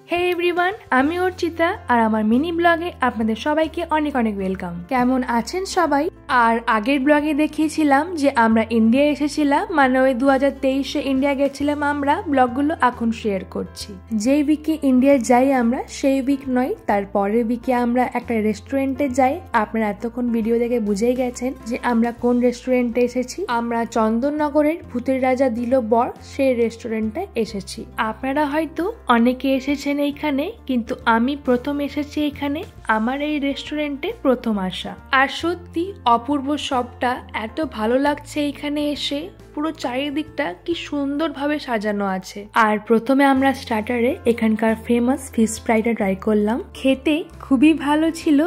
হে everyone, আমি অর্চিতা আর আমার mini ব্লগে আপনাদের সবাইকে অনেক অনেক ওয়েলকাম। কেমন আছেন সবাই? আর আগের ব্লগে দেখিয়েছিলাম যে আমরা ইন্ডিয়া এসেছিলাম, মানে ওই 2023-এ ইন্ডিয়া গেছিলাম আমরা। ব্লগগুলো এখন শেয়ার করছি। যেই উইকে ইন্ডিয়া যাই আমরা, সেই উইক নয়, তার পরের উইকে আমরা একটা রেস্টুরেন্টে যাই। আপনারা এতক্ষণ ভিডিও দেখে বুঝেই গেছেন যে আমরা কোন রেস্টুরেন্টে এসেছি। আমরা চন্দননগরের ভূতের রাজা দিল বর সেই রেস্টুরেন্টে এসেছি। আপনারা হয়তো অনেকে এসেছেন এইখানে, কিন্তু আমি প্রথম এসেছি এখানে। আমার এই রেস্টুরেন্টে প্রথম আসা, আর সত্যি অপূর্ব সবটা এত ভালো লাগছে এখানে এসে। পুরো চারিদিকটা কি সুন্দরভাবে সাজানো আছে। আর প্রথমে আমরা স্টার্টারে এখানকার ফেমাস ফিশ ফ্রাইটা ট্রাই করলাম। খেতে খুবই ভালো ছিল।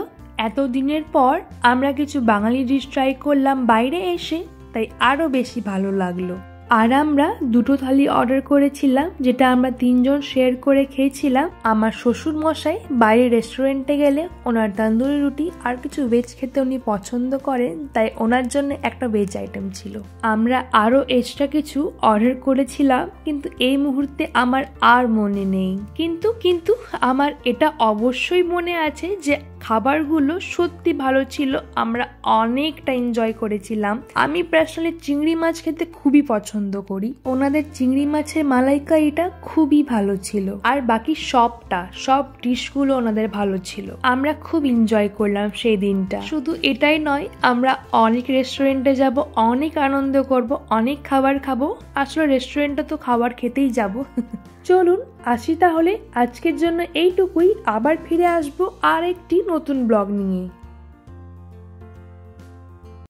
এতদিনের পর আমরা কিছু বাঙালি ডিশ ট্রাই করলাম বাইরে এসে, তাই আরো বেশি ভালো লাগলো। আর আমরা দুটো থালি অর্ডার করেছিলাম, যেটা আমরা 3 জন শেয়ার করে খেয়েছিলাম। আমার শ্বশুর মশাই বাইরে রেস্টুরেন্টে গেলে ওনার তন্দুরি রুটি আর কিছু ভেজ খেতে উনি পছন্দ করেন, তাই ওনার জন্য একটা ভেজ আইটেম ছিল। আমরা আরো এক্সট্রা কিছু অর্ডার করেছিলাম, কিন্তু এই মুহূর্তে আমার আর মনে নেই। কিন্তু আমার এটা অবশ্যই মনে আছে যে খাবারগুলো সত্যি ভালো ছিল। আমরা অনেকটা এনজয় করেছিলাম। আমি পার্সোনালি চিংড়ি মাছ খেতে খুবই পছন্দ করি। ওনাদের চিংড়ি মাছের মালাইকারিটা খুবই ভালো ছিল, আর বাকি সব ডিশগুলো ওনাদের ভালো ছিল। আমরা খুব এনজয় করলাম সেই দিনটা। শুধু এটাই নয়, আমরা অনেক রেস্টুরেন্টে যাব, অনেক আনন্দ করব, অনেক খাবার খাবো। আসলে রেস্টুরেন্টে তো খাবার খেতেই যাব। চলুন আসি তাহলে। আজকের জন্য এইটুকুই। আবার ফিরে আসবো আর একটি নতুন ব্লগ নিয়ে।